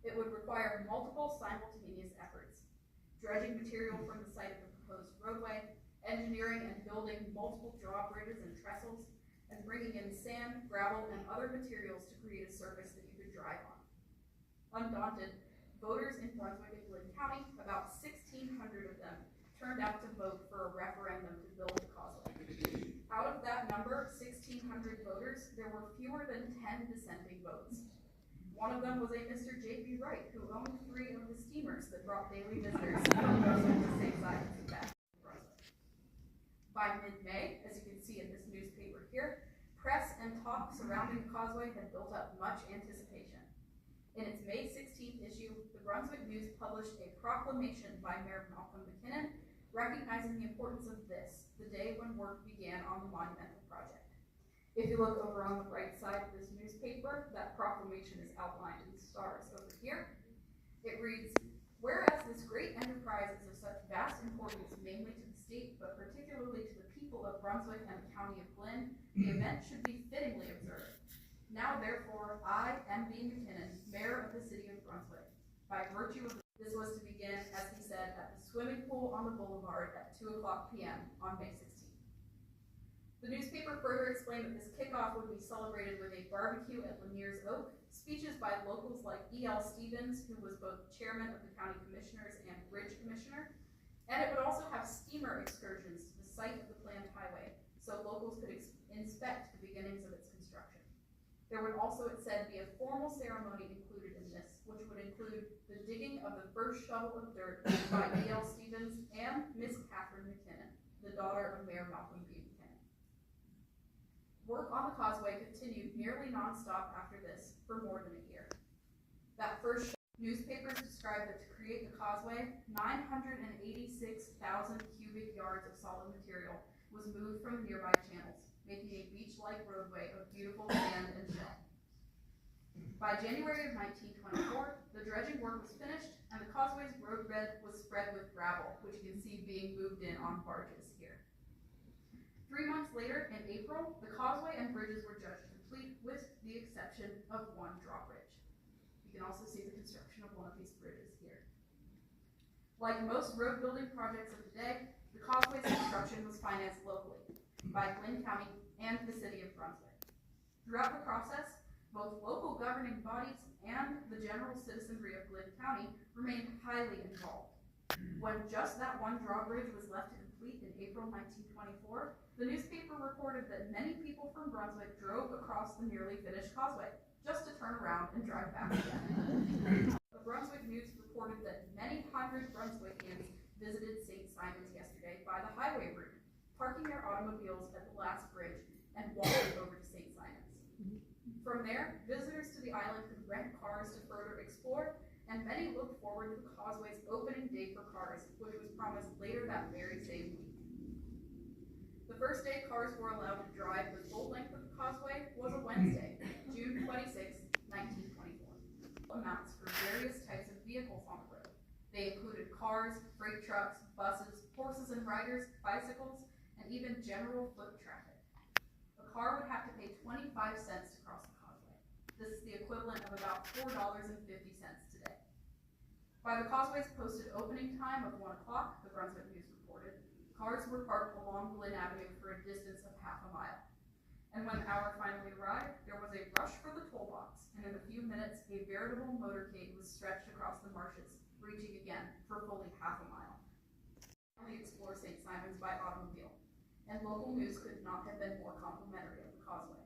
It would require multiple simultaneous efforts: dredging material from the site of the proposed roadway, engineering and building multiple drawbridges and trestles, and bringing in sand, gravel, and other materials to create a surface that you could drive on. Undaunted, voters in Brunswick and Glynn County, about 1,600 of them, turned out to vote for a referendum to build the causeway. Out of that number, 1,600 voters, there were fewer than 10 dissenting votes. One of them was a Mr. J.B. Wright, who owned 3 of the steamers that brought daily visitors from Brunswick to St. Simons and back to Brunswick. By mid-May, as you can see in this newspaper here, press and talk surrounding the causeway had built up much anticipation. In its May 16th issue, the Brunswick News published a proclamation by Mayor Malcolm McKinnon recognizing the importance of this, the day when work began on the monumental project. If you look over on the right side of this newspaper, that proclamation is outlined in stars over here. It reads, "Whereas this great enterprise is of such vast importance mainly to the state, but particularly to the people of Brunswick and the county of Glynn, the event should be fittingly observed. Now, therefore, I, M.B. McKinnon, Mayor of the City of Brunswick, by virtue of this was to begin, as he said, at the swimming pool on the boulevard at 2:00 p.m. on May 16th. The newspaper further explained that this kickoff would be celebrated with a barbecue at Lanier's Oak, speeches by locals like E.L. Stevens, who was both chairman of the county commissioners and bridge commissioner, and it would also have steamer excursions to the site of the planned highway, so locals could inspect the beginnings of its construction. There would also, it said, be a formal ceremony included in this, which would include the digging of the first shovel of dirt by E.L. Stevens and Miss Catherine McKinnon, the daughter of Mayor Malcolm B. McKinnon. Work on the causeway continued nearly nonstop after this for more than a year. That first newspapers described that to create the causeway, 986,000 cubic yards of solid material was moved from nearby channels, making a beach-like roadway of beautiful sand and shell. By January of 1924, the dredging work was finished, and the causeway's roadbed was spread with gravel, which you can see being moved in on barges here. 3 months later, in April, the causeway and bridges were judged complete, with the exception of one drawbridge. You can also see the construction of one of these bridges here. Like most road building projects of the day, the causeway's construction was financed locally by Glynn County and the City of Brunswick. Throughout the process, both local governing bodies and the general citizenry of Glynn County remained highly involved. When just that one drawbridge was left to complete in April 1924, the newspaper reported that many people from Brunswick drove across the nearly finished causeway, just to turn around and drive back again. The Brunswick News reported that many hundred Brunswickians visited St. Simons yesterday by the highway route, parking their automobiles at the last bridge and walking over to St. Simons. From there, visitors to the island could rent cars to further explore, and many looked forward to the causeway's opening day for cars, which was promised later that very same week. The first day cars were allowed to drive the full length of the causeway was a Wednesday, June 26, 1924. Amounts for various types of vehicles on the road. They included cars, freight trucks, buses, horses and riders, bicycles, and even general foot traffic. A car would have to pay 25 cents to cross the causeway. This is the equivalent of about $4.50 today. By the causeway's posted opening time of 1 o'clock, the Brunswick News reported, cars were parked along Glynn Avenue for a distance of half a mile. And when the hour finally arrived, there was a rush for the toll box, and in a few minutes, a veritable motorcade was stretched across the marshes, reaching again for fully half a mile. We explore St. Simons by automobile, and local news could not have been more complimentary of the causeway.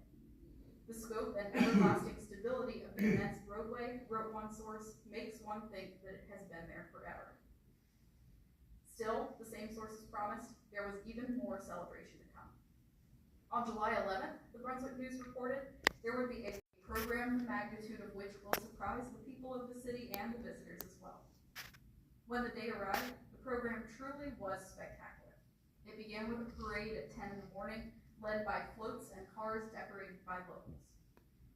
The scope and everlasting stability of the immense roadway, wrote one source, makes one think that it has been there forever. Still, the same sources promised, there was even more celebration to come. On July 11th, the Brunswick News reported there would be a program the magnitude of which will surprise the people of the city and the visitors as well. When the day arrived, the program truly was spectacular. It began with a parade at 10 in the morning, led by floats and cars decorated by locals.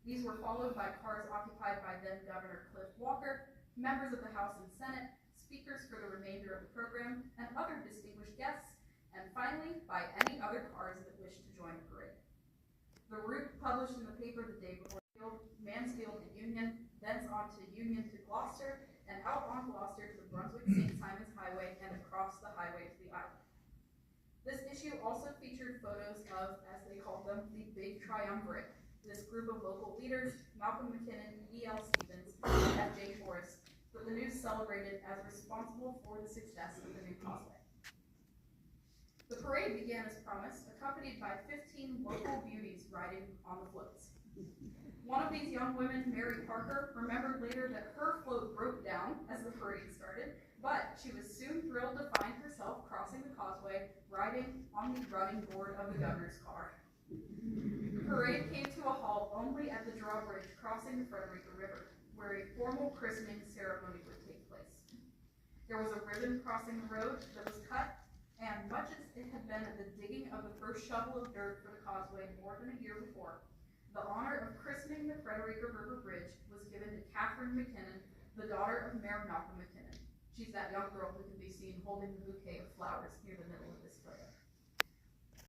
These were followed by cars occupied by then Governor Cliff Walker, members of the House and Senate, speakers for the remainder of the program, and other distinguished guests, and finally, by any other cars that wished to join the parade. The route published in the paper the day before Mansfield to Union, thence on to Union to Gloucester, byway to the island. This issue also featured photos of, as they called them, the Big Triumvirate, this group of local leaders, Malcolm McKinnon, E.L. Stevens, and J Torras, that the news celebrated as responsible for the success of the new causeway. The parade began as promised, accompanied by 15 local beauties riding on the floats. One of these young women, Mary Parker, remembered later that her float broke down as the parade started, but she was soon thrilled to find herself crossing the causeway, riding on the running board of the governor's car. The parade came to a halt only at the drawbridge crossing the Frederica River, where a formal christening ceremony would take place. There was a ribbon crossing the road that was cut, and much as it had been the digging of the first shovel of dirt for the causeway more than a year before, the honor of christening the Frederica River Bridge was given to Catherine McKinnon, the daughter of Mayor Malcolm McKinnon. She's that young girl who can be seen holding the bouquet of flowers near the middle of this photo.